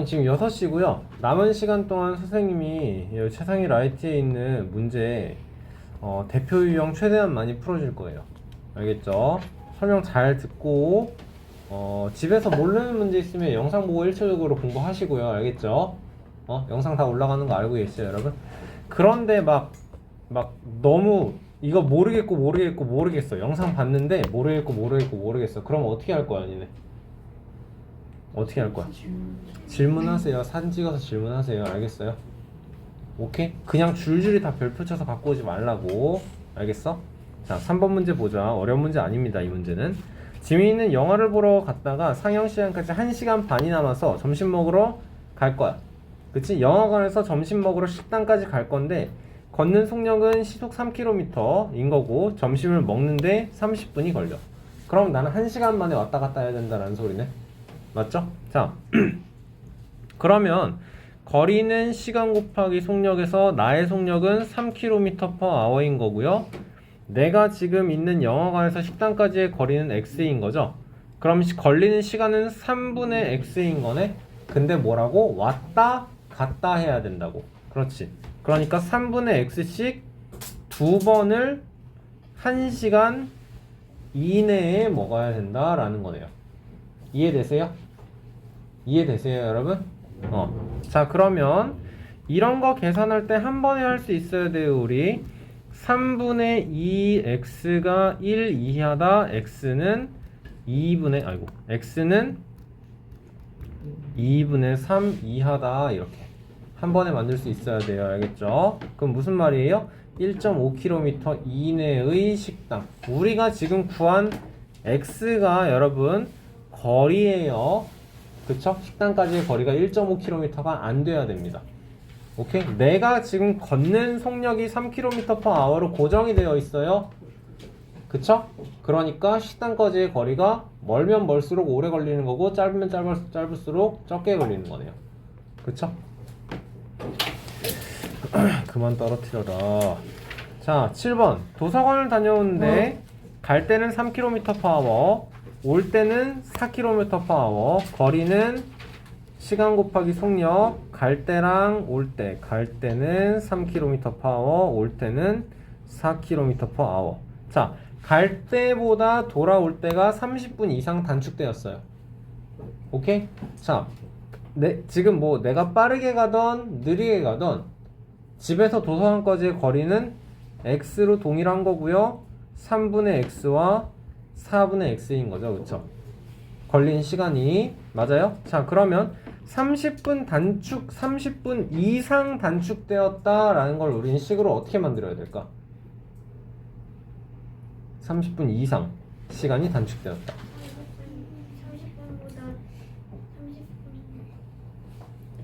지금 6시고요. 남은 시간 동안 선생님이 이 최상위 라이트에 있는 문제 대표 유형 최대한 많이 풀어줄 거예요. 알겠죠? 설명 잘 듣고 집에서 모르는 문제 있으면 영상 보고 1차적으로 공부하시고요. 알겠죠? 영상 다 올라가는 거 알고 계시죠, 여러분? 그런데 막 너무 이거 모르겠어. 영상 봤는데 모르겠어. 그럼 어떻게 할 거야, 니네? 어떻게 할 거야? 질문하세요. 사진 찍어서 질문하세요. 알겠어요? 오케이? 그냥 줄줄이 다 별표 쳐서 갖고 오지 말라고. 알겠어? 자, 3번 문제 보자. 어려운 문제 아닙니다, 이 문제는. 지민이는 영화를 보러 갔다가 상영 시간까지 1시간 반이 남아서 점심 먹으러 갈 거야. 그치? 영화관에서 점심 먹으러 식당까지 갈 건데 걷는 속력은 시속 3km인 거고 점심을 먹는데 30분이 걸려. 그럼 나는 1시간 만에 왔다 갔다 해야 된다는 소리네. 맞죠? 자, 그러면 거리는 시간 곱하기 속력에서 나의 속력은 3km/h인 거고요. 내가 지금 있는 영화관에서 식당까지의 거리는 x인 거죠. 그럼 걸리는 시간은 3분의 x인 거네. 근데 뭐라고? 왔다 갔다 해야 된다고. 그렇지. 그러니까 3분의 x씩 2번을 1시간 이내에 먹어야 된다라는 거네요. 이해되세요? 이해되세요, 여러분? 자, 그러면 이런 거 계산할 때 한 번에 할 수 있어야 돼요, 우리. 3분의 2x가 1 이하다. x는 2분의 3 이하다. 이렇게 한 번에 만들 수 있어야 돼요. 알겠죠? 그럼 무슨 말이에요? 1.5km 이내의 식당. 우리가 지금 구한 x가 여러분 거리예요. 그쵸? 식당까지의 거리가 1.5km가 안 돼야 됩니다. 오케이? 내가 지금 걷는 속력이 3km/h로 고정이 되어 있어요. 그쵸? 그러니까 식당까지의 거리가 멀면 멀수록 오래 걸리는 거고 짧으면 짧을수록 적게 걸리는 거네요. 그쵸? 그만 떨어뜨려라. 자, 7번. 도서관을 다녀오는데 갈 때는 3km/h, 올 때는 4km/h. 거리는 시간 곱하기 속력. 갈 때랑 올 때. 갈 때는 3km/h, 올 때는 4km/h. 자, 갈 때보다 돌아올 때가 30분 이상 단축되었어요. 오케이? 자, 지금 뭐 내가 빠르게 가던 느리게 가던 집에서 도서관까지의 거리는 x로 동일한 거고요. 3분의 x와 4분의 x인 거죠. 그쵸? 걸린 시간이. 맞아요? 자, 그러면 30분 이상 단축되었다라는 걸 우리는 식으로 어떻게 만들어야 될까? 30분 이상 시간이 단축되었다. 30분보다 30분.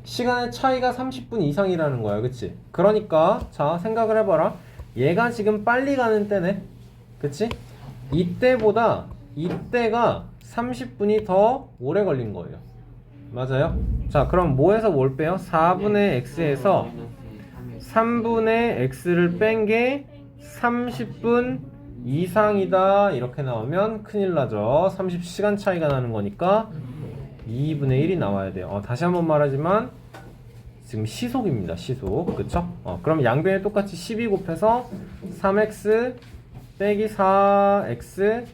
시간의 차이가 30분 이상이라는 거야. 그치? 그러니까 자, 생각을 해봐라. 얘가 지금 빨리 가는 때네. 그치? 이때가 30분이 더 오래 걸린 거예요. 맞아요? 자, 그럼 뭐에서 뭘 빼요? 4분의 x에서 3분의 x를 뺀 게 30분 이상이다. 이렇게 나오면 큰일 나죠. 30시간 차이가 나는 거니까 2분의 1이 나와야 돼요. 다시 한번 말하지만 지금 시속입니다. 시속. 그쵸? 그럼 양변에 똑같이 12 곱해서 3x 빼기 4x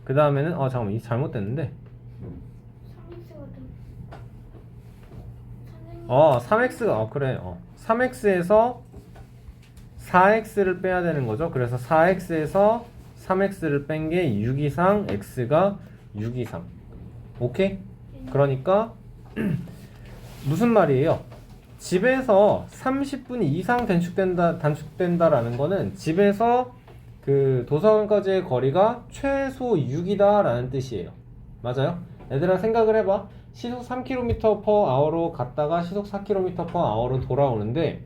그 다음에는 잠깐만, 이 잘못됐는데 3x가 그래. 3x에서 4x를 빼야 되는 거죠. 그래서 4x에서 3x를 뺀 게 6 이상, x가 6 이상. 오케이? 그러니까 무슨 말이에요? 집에서 30분 이상 단축된다라는 거는 집에서 그 도서관까지의 거리가 최소 6이다 라는 뜻이에요. 맞아요? 얘들아, 생각을 해봐. 시속 3km/h로 갔다가 시속 4km/h로 돌아오는데,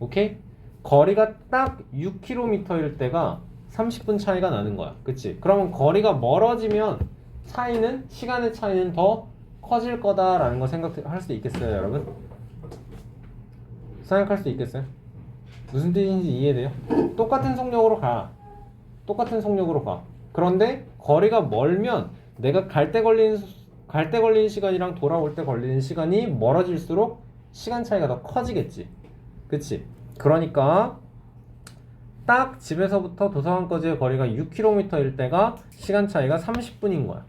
오케이? 거리가 딱 6km일 때가 30분 차이가 나는 거야. 그치? 그러면 거리가 멀어지면 시간의 차이는 더 커질 거다라는 거 생각할 수 있겠어요, 여러분? 생각할 수 있겠어요? 무슨 뜻인지 이해돼요? 똑같은 속력으로 가. 그런데 거리가 멀면 내가 갈 때 걸리는 갈 때 걸리는 시간이랑 돌아올 때 걸리는 시간이 멀어질수록 시간 차이가 더 커지겠지. 그치? 그러니까 딱 집에서부터 도서관까지의 거리가 6km일 때가 시간 차이가 30분인 거야.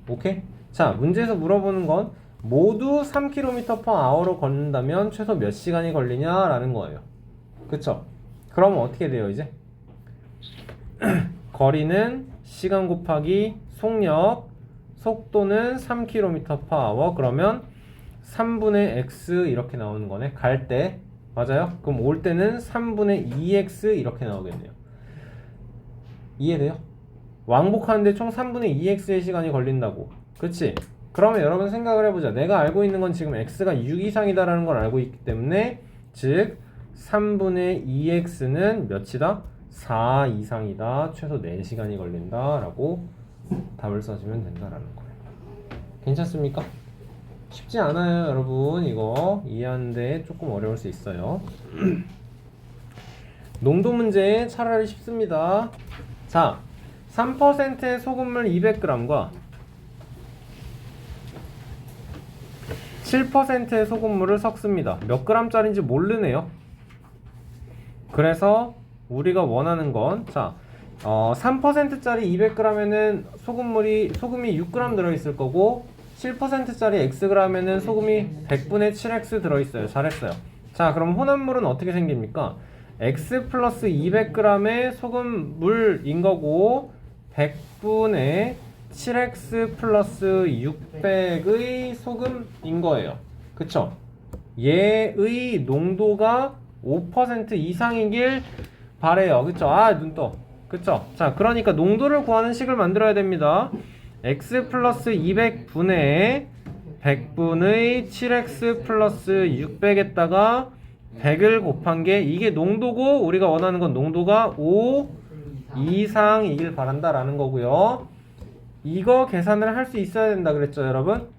오케이? 자, 문제에서 물어보는 건 모두 3km/h로 걷는다면 최소 몇 시간이 걸리냐라는 거예요. 그쵸? 그러면 어떻게 돼요, 이제? 거리는 시간 곱하기 속력, 속도는 3km/h. 그러면 3분의 x 이렇게 나오는 거네. 갈 때. 맞아요? 그럼 올 때는 3분의 2x 이렇게 나오겠네요. 이해돼요? 왕복하는데 총 3분의 2x의 시간이 걸린다고. 그치? 그러면 여러분 생각을 해보자. 내가 알고 있는 건 지금 x가 6 이상이다라는 걸 알고 있기 때문에 즉 3분의 2x는 몇이다? 4 이상이다. 최소 4시간이 걸린다 라고 답을 써주면 된다라는 거예요. 괜찮습니까? 쉽지 않아요, 여러분. 이거 이해하는데 조금 어려울 수 있어요. 농도 문제 차라리 쉽습니다. 자, 3%의 소금물 200g과 7%의 소금물을 섞습니다. 몇 g짜리인지 모르네요. 그래서 우리가 원하는 건, 자, 3%짜리 200g에는 소금이 6g 들어있을 거고 7%짜리 xg에는 소금이 100분의 7x 들어있어요. 잘했어요. 자, 그럼 혼합물은 어떻게 생깁니까? x 플러스 200g의 소금물인 거고 100분의 7x 플러스 600의 소금인 거예요. 그쵸? 얘의 농도가 5% 이상이길 바래요. 그쵸? 아, 눈 떠. 그쵸? 자, 그러니까 농도를 구하는 식을 만들어야 됩니다. x 플러스 200분의 100분의 7x 플러스 600에다가 100을 곱한 게 이게 농도고 우리가 원하는 건 농도가 5 이상이길 바란다라는 거고요. 이거 계산을 할 수 있어야 된다 그랬죠, 여러분?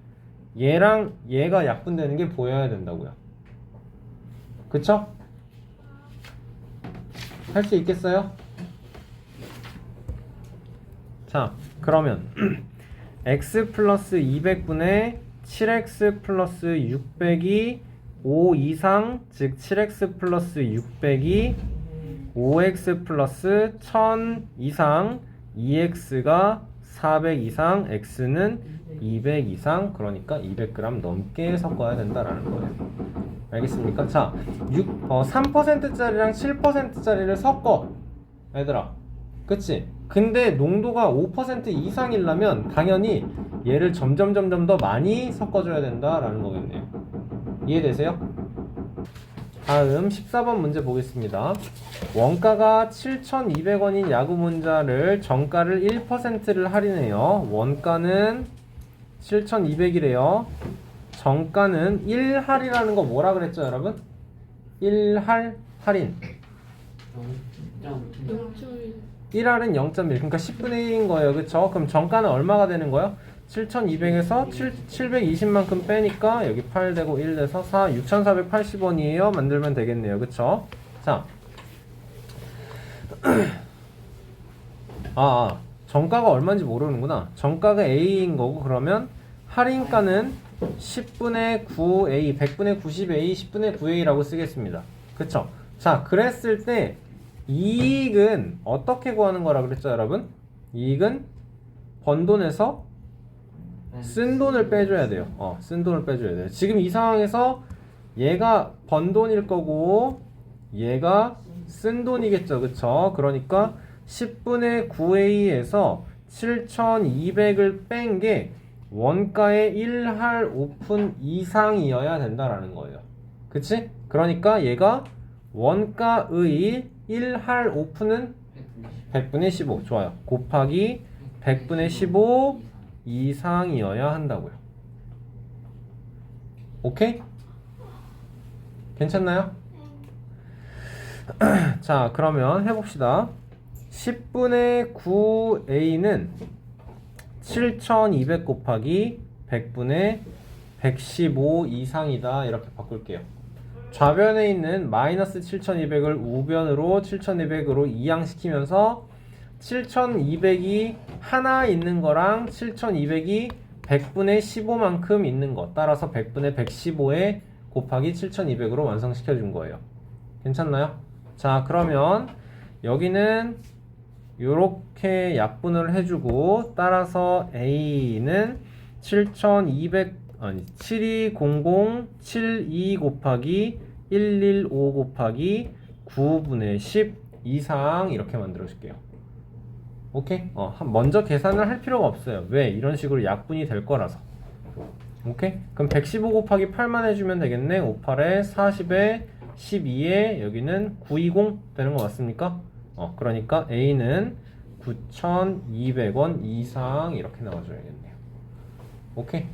얘랑 얘가 약분되는 게 보여야 된다고요. 그쵸? 할 수 있겠어요? 자, 그러면 x 플러스 200분의 7x 플러스 600이 5 이상, 즉 7x 플러스 600이 5x 플러스 1000 이상, 2x가 400 이상, x는 200 이상, 그러니까 200g 넘게 섞어야 된다라는 거예요. 알겠습니까? 자, 3%짜리랑 7%짜리를 섞어. 얘들아. 그치? 근데 농도가 5% 이상이려면 당연히 얘를 점점 더 많이 섞어줘야 된다라는 거겠네요. 이해되세요? 다음 14번 문제 보겠습니다. 원가가 7,200원인 야구문자를 정가를 1%를 할인해요. 원가는 7,200이래요. 정가는 1할이라는 거 뭐라 그랬죠, 여러분? 1할 할인. 1할은 0.1. 그러니까 10분의 1인 거예요. 그쵸? 그럼 정가는 얼마가 되는 거예요? 7,200에서 720만큼 빼니까 여기 8 되고 1 돼서 6,480원이에요. 만들면 되겠네요. 그쵸? 자. 정가가 얼마인지 모르는구나. 정가가 A인 거고 그러면 할인가는 10분의 9A, 100분의 90A, 10분의 9A라고 쓰겠습니다. 그쵸? 자, 그랬을 때 이익은 어떻게 구하는 거라 그랬죠, 여러분? 이익은 번 돈에서 쓴 돈을 빼줘야 돼요. 쓴 돈을 빼줘야 돼요. 지금 이 상황에서 얘가 번 돈일 거고 얘가 쓴 돈이겠죠. 그쵸? 그러니까 10분의 9A에서 7,200을 뺀 게 원가의 1할 5푼 이상이어야 된다라는 거예요. 그치? 그러니까 얘가 원가의 1할 5푼은 100분의 15. 좋아요. 곱하기 100분의 15 이상이어야 한다고요. 오케이? 괜찮나요? 자, 그러면 해봅시다. 10분의 9A는 7,200 곱하기 100분의 115 이상이다. 이렇게 바꿀게요. 좌변에 있는 마이너스 7,200을 우변으로 7,200으로 이항시키면서 7,200이 하나 있는 거랑 7,200이 100분의 15만큼 있는 것. 따라서 100분의 115에 곱하기 7200으로 완성시켜 준 거예요. 괜찮나요? 자, 그러면 여기는 요렇게 약분을 해주고, 따라서 A는 7272 곱하기 115 곱하기 9분의 10 이상 이렇게 만들어 줄게요. 오케이? 먼저 계산을 할 필요가 없어요. 왜? 이런 식으로 약분이 될 거라서. 오케이? 그럼 115 곱하기 8만 해주면 되겠네. 58에 40에 12에 여기는 920 되는 거 맞습니까? 그러니까 A는 9,200원 이상 이렇게 나와줘야겠네요. 오케이?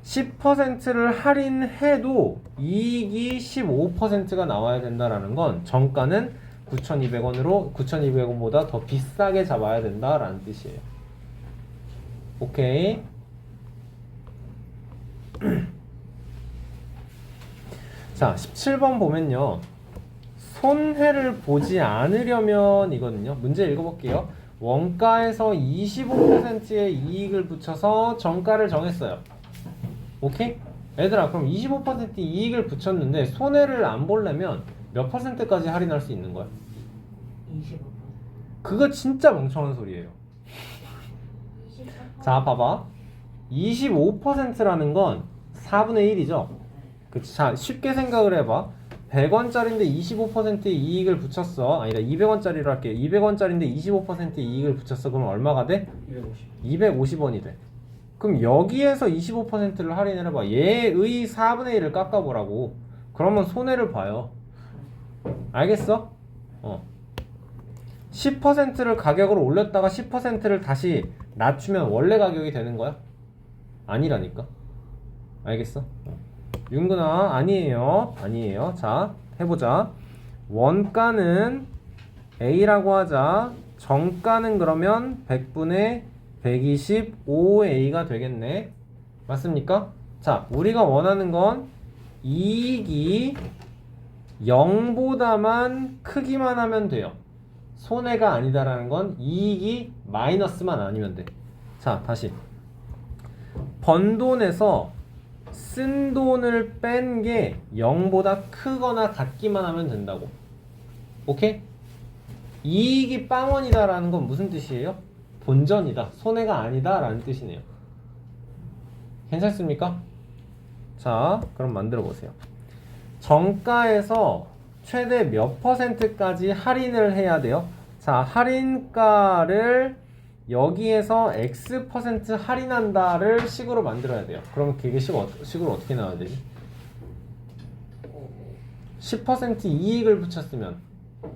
10%를 할인해도 이익이 15%가 나와야 된다라는 건 정가는 9,200원보다 더 비싸게 잡아야 된다라는 뜻이에요. 오케이? 자, 17번 보면요. 손해를 보지 않으려면 이거든요. 문제 읽어볼게요. 원가에서 25%의 이익을 붙여서 정가를 정했어요. 오케이? 얘들아, 그럼 25% 이익을 붙였는데 손해를 안 보려면 몇 %까지 할인할 수 있는 거야? 25%. 그거 진짜 멍청한 소리예요. 자, 봐봐. 25%라는 건 4분의 1이죠? 그치? 자, 쉽게 생각을 해봐. 100원짜리인데 25%의 이익을 붙였어. 아니다, 200원짜리로 할게요. 200원짜리인데 25%의 이익을 붙였어. 그럼 얼마가 돼? 250원이 돼. 그럼 여기에서 25%를 할인해봐. 얘의 4분의 1을 깎아보라고. 그러면 손해를 봐요. 알겠어? 10%를 가격을 올렸다가 10%를 다시 낮추면 원래 가격이 되는 거야? 아니라니까. 알겠어? 윤근아, 아니에요. 아니에요. 자, 해보자. 원가는 A라고 하자. 정가는 그러면 100분의 125A가 되겠네. 맞습니까? 자, 우리가 원하는 건 이익이 0보다만 크기만 하면 돼요. 손해가 아니다라는 건 이익이 마이너스만 아니면 돼. 자, 다시. 번 돈에서 쓴 돈을 뺀 게 0보다 크거나 같기만 하면 된다고. 오케이? 이익이 빵원이다라는 건 무슨 뜻이에요? 본전이다. 손해가 아니다 라는 뜻이네요. 괜찮습니까? 자, 그럼 만들어 보세요. 정가에서 최대 몇 %까지 할인을 해야 돼요? 자, 할인가를 여기에서 X% 할인한다를 식으로 만들어야 돼요. 그럼 그게 식으로 어떻게 나와야 되지? 10% 이익을 붙였으면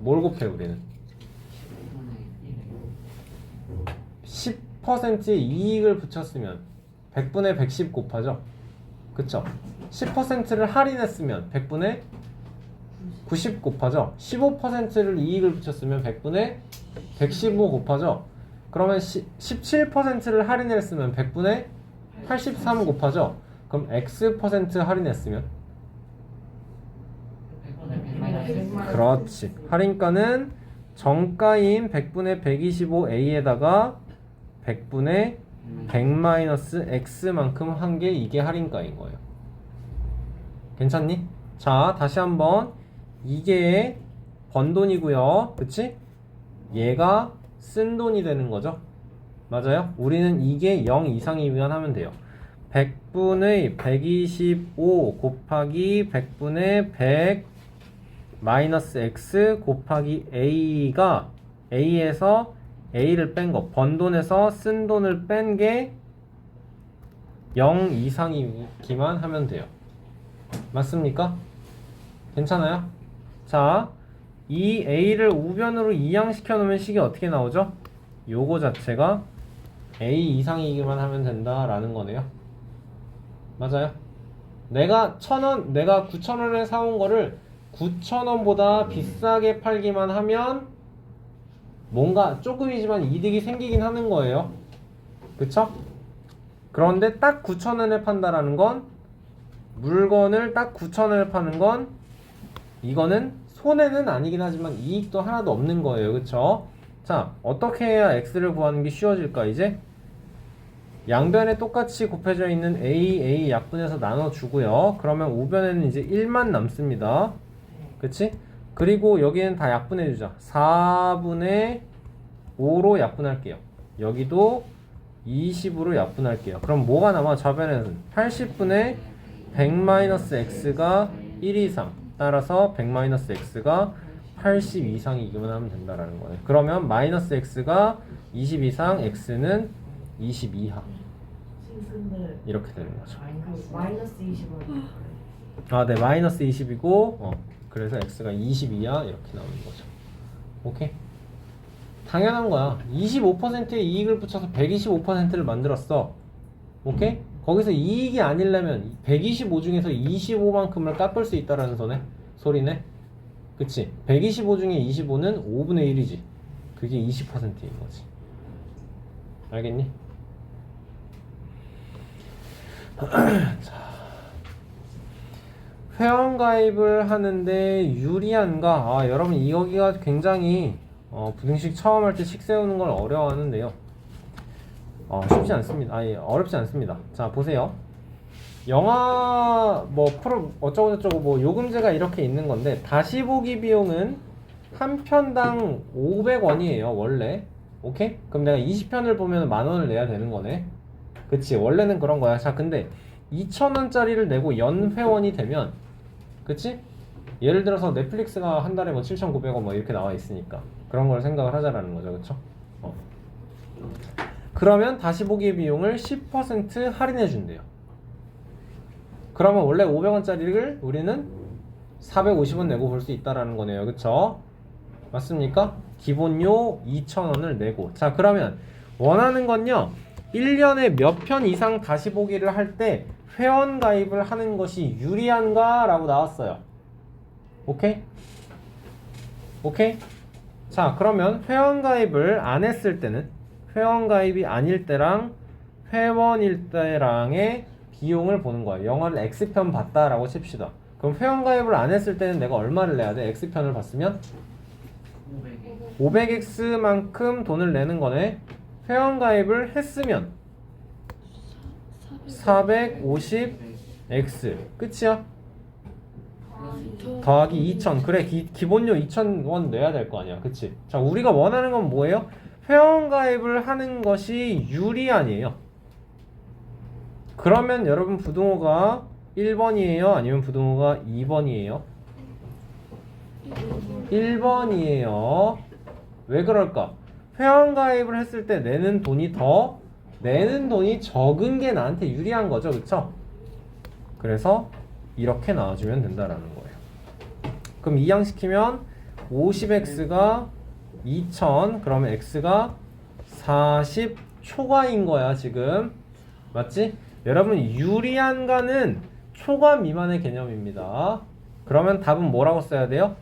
뭘 곱해 우리는? 10%의 이익을 붙였으면 100분의 110 곱하죠? 그쵸? 10%를 할인했으면 100분의 90 곱하죠? 15%를 이익을 붙였으면 100분의 115 곱하죠? 그러면 17%를 할인했으면 100분의 83 곱하죠? 그럼 X% 할인했으면? 그렇지. 할인가는 정가인 100분의 125A에다가 100분의 100-X만큼 한 게 이게 할인가인 거예요. 괜찮니? 자, 다시 한번. 이게 번 돈이고요. 그치? 얘가 쓴 돈이 되는 거죠. 맞아요? 우리는 이게 0 이상이면 하면 돼요. 100분의 125 곱하기 100분의 100 마이너스 X 곱하기 A가 A에서 A를 뺀 거, 번 돈에서 쓴 돈을 뺀 게 0 이상이기만 하면 돼요. 맞습니까? 괜찮아요? 자, 이 A를 우변으로 이항시켜 놓으면 식이 어떻게 나오죠? 요거 자체가 A 이상이기만 하면 된다라는 거네요. 맞아요? 내가 9,000원에 사온 거를 9,000원보다 비싸게 팔기만 하면 뭔가 조금이지만 이득이 생기긴 하는 거예요. 그쵸? 그런데 딱 9,000원에 판다라는 건, 물건을 딱 9,000원에 파는 건 이거는 손해는 아니긴 하지만 이익도 하나도 없는 거예요. 그쵸? 자, 어떻게 해야 X를 구하는 게 쉬워질까 이제? 양변에 똑같이 곱해져 있는 A 약분해서 나눠주고요. 그러면 우변에는 이제 1만 남습니다. 그치? 그리고 여기는 다 약분해주자. 4분의 5로 약분할게요. 여기도 20으로 약분할게요. 그럼 뭐가 남아? 좌변에는 80분의 100-x가 1 이상, 따라서 100-x가 80 이상이기만 하면 된다라는 거네. 그러면 마이너스 x가 20 이상, x는 20 이하. 근데 이렇게 되는 거죠. 마이너스 20은 아, 네, 마이너스 20이고, 그래서 x가 20 이하 이렇게 나오는 거죠. 오케이? 당연한 거야. 25%의 이익을 붙여서 125%를 만들었어. 오케이? 거기서 이익이 아니려면 125 중에서 25만큼을 깎을 수 있다라는 소리네. 그치? 125 중에 25는 5분의 1이지. 그게 20%인 거지. 알겠니? 자, 회원가입을 하는데 유리한가? 아, 여러분 여기가 굉장히 부등식 처음 할 때 식 세우는 걸 어려워하는데요. 쉽지 않습니다. 아니, 어렵지 않습니다. 자, 보세요. 영화 뭐 프로 어쩌고저쩌고 뭐 요금제가 이렇게 있는 건데, 다시 보기 비용은 한 편당 500원이에요 원래. 오케이? 그럼 내가 20편을 보면 10,000원을 내야 되는 거네. 그치? 원래는 그런 거야. 자, 근데 2,000원짜리를 내고 연 회원이 되면, 그치? 예를 들어서 넷플릭스가 한 달에 뭐 7,900원 뭐 이렇게 나와 있으니까 그런 걸 생각을 하자라는 거죠. 그쵸? 그러면 다시 보기 비용을 10% 할인해 준대요. 그러면 원래 500원짜리를 우리는 450원 내고 볼 수 있다라는 거네요. 그쵸? 맞습니까? 기본료 2,000원을 내고. 자, 그러면 원하는 건요, 1년에 몇 편 이상 다시 보기를 할 때 회원 가입을 하는 것이 유리한가? 라고 나왔어요. 오케이? 오케이? 자, 그러면 회원 가입을 안 했을 때는, 회원 가입이 아닐 때랑 회원일 때랑의 비용을 보는 거예요. 영화를 X편 봤다라고 칩시다. 그럼 회원 가입을 안 했을 때는 내가 얼마를 내야 돼? X편을 봤으면 500X만큼 돈을 내는 거네. 회원 가입을 했으면 450X 끝이야. 더하기 2,000. 그래, 기본료 2,000원 내야 될 거 아니야. 그치? 자, 우리가 원하는 건 뭐예요? 회원 가입을 하는 것이 유리한이에요. 그러면 여러분 부등호가 1번이에요? 아니면 부등호가 2번이에요? 1번이에요. 왜 그럴까? 회원 가입을 했을 때 내는 돈이 적은 게 나한테 유리한 거죠. 그쵸? 그래서 이렇게 나와주면 된다라는 거예요. 그럼 이항시키면 50x가 2000, 그러면 x가 40초과인 거야 지금. 맞지? 여러분 유리한가는 초과 미만의 개념입니다. 그러면 답은 뭐라고 써야 돼요?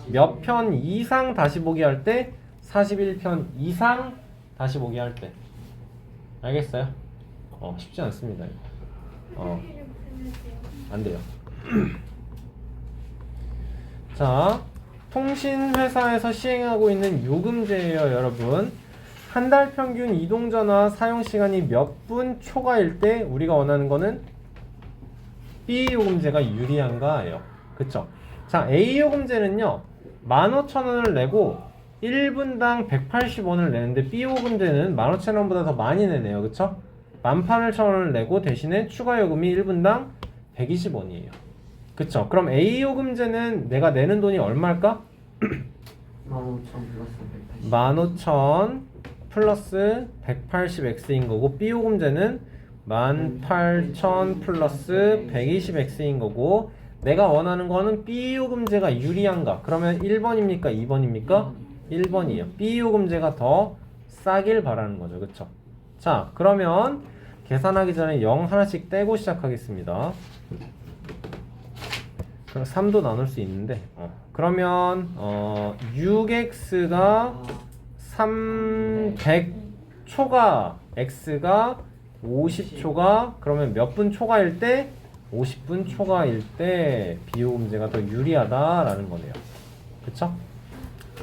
몇 편 이상 다시 보기 할 때, 41편 이상 다시 보기 할 때. 알겠어요? 쉽지 않습니다. 안 돼요. 자, 통신회사에서 시행하고 있는 요금제예요, 여러분. 한 달 평균 이동전화 사용시간이 몇 분 초과일 때 우리가 원하는 거는 B 요금제가 유리한가예요. 그쵸? 자, A 요금제는요, 15,000원을 내고 1분당 180원을 내는데, B 요금제는 15,000원보다 더 많이 내네요. 그쵸? 18,000원을 내고 대신에 추가 요금이 1분당 120원이에요. 그쵸? 그럼 A 요금제는 내가 내는 돈이 얼마일까? 15,000 플러스 180x인 거고, B 요금제는 18,000 플러스 120x인 거고, 내가 원하는 거는 B 요금제가 유리한가? 그러면 1번입니까? 2번입니까? 1번이에요. B 요금제가 더 싸길 바라는 거죠. 그쵸? 자, 그러면 계산하기 전에 0 하나씩 떼고 시작하겠습니다. 그럼 3도 나눌 수 있는데, 그러면 6x가 300초가, x가 50초가, 그러면 몇 분 초과일 때? 50분 초과일 때 비요금제가 더 유리하다라는 거네요. 그쵸?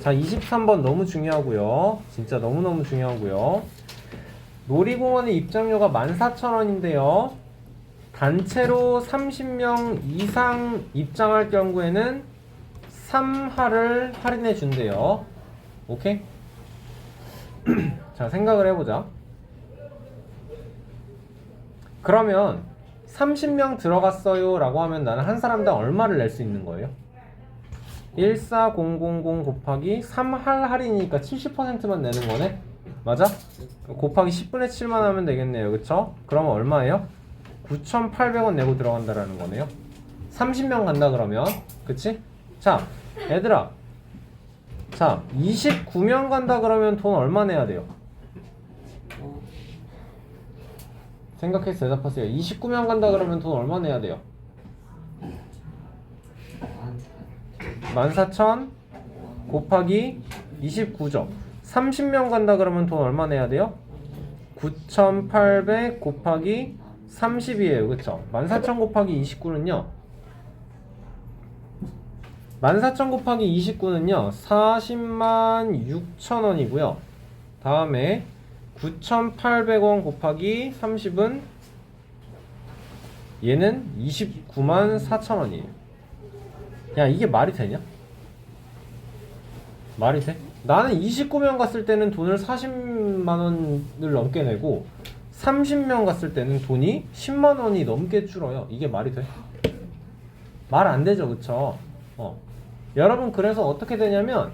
자, 23번 너무 중요하고요. 진짜 너무너무 중요하고요. 놀이공원의 입장료가 14,000원인데요. 단체로 30명 이상 입장할 경우에는 3할을 할인해 준대요. 오케이? 자, 생각을 해보자. 그러면 30명 들어갔어요 라고 하면 나는 한 사람당 얼마를 낼 수 있는 거예요? 14000 곱하기 3할 할인이니까 70%만 내는 거네? 맞아? 곱하기 10분의 7만 하면 되겠네요. 그쵸? 그러면 얼마예요? 9,800원 내고 들어간다라는 거네요. 30명 간다 그러면. 그치? 자, 얘들아. 자, 29명 간다 그러면 돈 얼마 내야 돼요? 생각해서 대답하세요. 29명 간다 그러면 돈 얼마 내야 돼요? 14,000 곱하기 29죠. 30명 간다 그러면 돈 얼마 내야 돼요? 9,800 곱하기 30이에요. 그쵸? 14,000 곱하기 29는요. 14,000 곱하기 29는요. 406,000 원이고요. 다음에 9,800원 곱하기 30은 얘는 294,000원이에요. 야, 이게 말이 되냐? 말이 돼? 나는 29명 갔을 때는 돈을 40만원을 넘게 내고 30명 갔을 때는 돈이 10만원이 넘게 줄어요. 이게 말이 돼? 말 안 되죠. 그쵸? 여러분, 그래서 어떻게 되냐면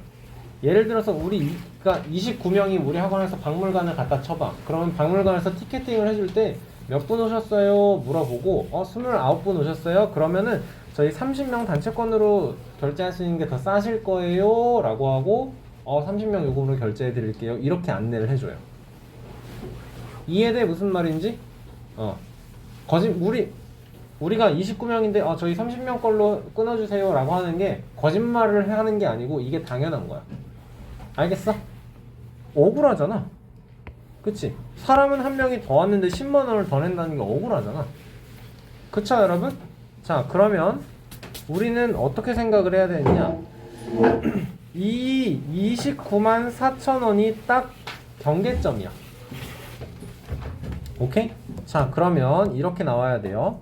예를 들어서 우리가 29명이 우리 학원에서 박물관을 갖다 쳐봐. 그러면 박물관에서 티켓팅을 해줄 때 몇 분 오셨어요? 물어보고 29분 오셨어요? 그러면은 저희 30명 단체권으로 결제할 수 있는 게 더 싸실 거예요 라고 하고 30명 요금으로 결제해 드릴게요. 이렇게 안내를 해줘요. 이해돼? 무슨 말인지? 우리가 29명인데 저희 30명 걸로 끊어주세요 라고 하는 게 거짓말을 하는 게 아니고 이게 당연한 거야. 알겠어? 억울하잖아. 그치? 사람은 한 명이 더 왔는데 10만원을 더 낸다는 게 억울하잖아. 그쵸 여러분? 자, 그러면 우리는 어떻게 생각을 해야 되느냐. 이 29만 4천 원이 딱 경계점이야. 오케이? 자, 그러면 이렇게 나와야 돼요.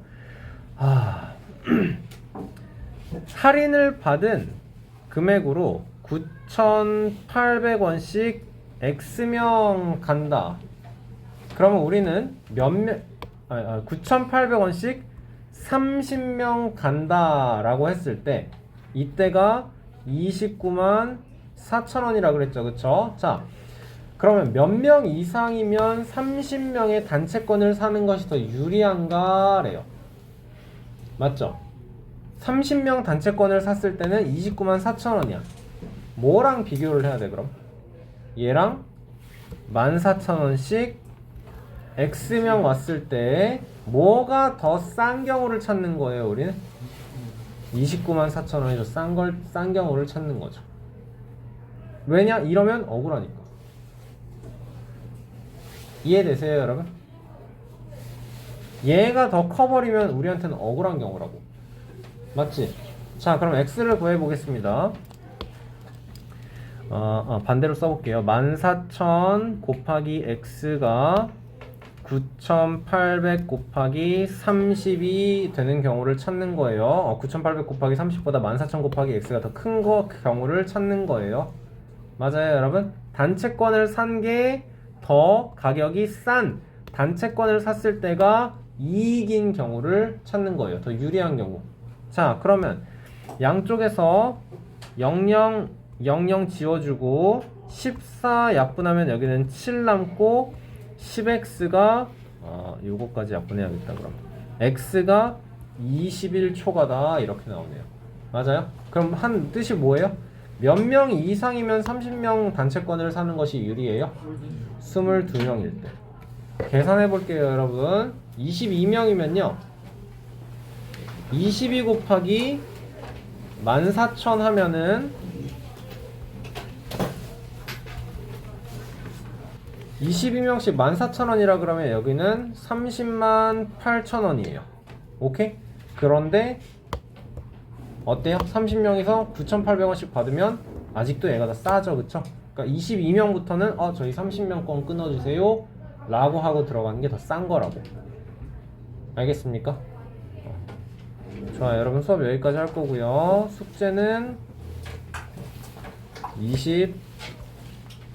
할인을 받은 금액으로 9,800원씩 X명 간다. 그러면 우리는 9,800원씩 30명 간다 라고 했을 때 이때가 29만 4천원이라 그랬죠. 그쵸? 자, 그러면 몇 명 이상이면 30명의 단체권을 사는 것이 더 유리한가 래요. 맞죠? 30명 단체권을 샀을 때는 29만 4천원이야. 뭐랑 비교를 해야 돼 그럼? 얘랑 14,000원씩 X명 왔을 때 뭐가 더 싼 경우를 찾는 거예요 우리는? 29만 4천원이 더 싼 경우를 찾는 거죠. 왜냐? 이러면 억울하니까. 이해되세요 여러분? 얘가 더 커버리면 우리한테는 억울한 경우라고. 맞지? 자, 그럼 X를 구해보겠습니다. 반대로 써볼게요. 14,000 곱하기 X가 9,800 곱하기 30이 되는 경우를 찾는 거예요. 9,800 곱하기 30보다 14,000 곱하기 X가 더 큰 경우를 찾는 거예요. 맞아요 여러분? 단체권을 산 게 더 가격이 싼 단체권을 샀을 때가 이익인 경우를 찾는 거예요. 더 유리한 경우. 자, 그러면 양쪽에서 00 지워주고 14 약분하면 여기는 7 남고 10x가 요거까지 약분해야겠다. 그럼 x가 21초가다 이렇게 나오네요. 맞아요? 그럼 한 뜻이 뭐예요? 몇 명 이상이면 30명 단체권을 사는 것이 유리해요? 22명일 때. 계산해 볼게요 여러분. 22명이면요 22 곱하기 14,000 하면은 22명씩 14,000원이라 그러면 여기는 30만 8천원이에요. 오케이? 그런데 어때요? 30명에서 9,800원씩 받으면 아직도 얘가 더 싸죠. 그쵸? 그러니까 22명부터는 저희 30명권 끊어주세요 라고 하고 들어가는 게 더 싼 거라고. 알겠습니까? 좋아요. 여러분 수업 여기까지 할 거고요. 숙제는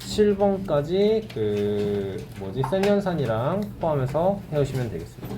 27번까지 그 뭐지 센 연산이랑 포함해서 해오시면 되겠습니다.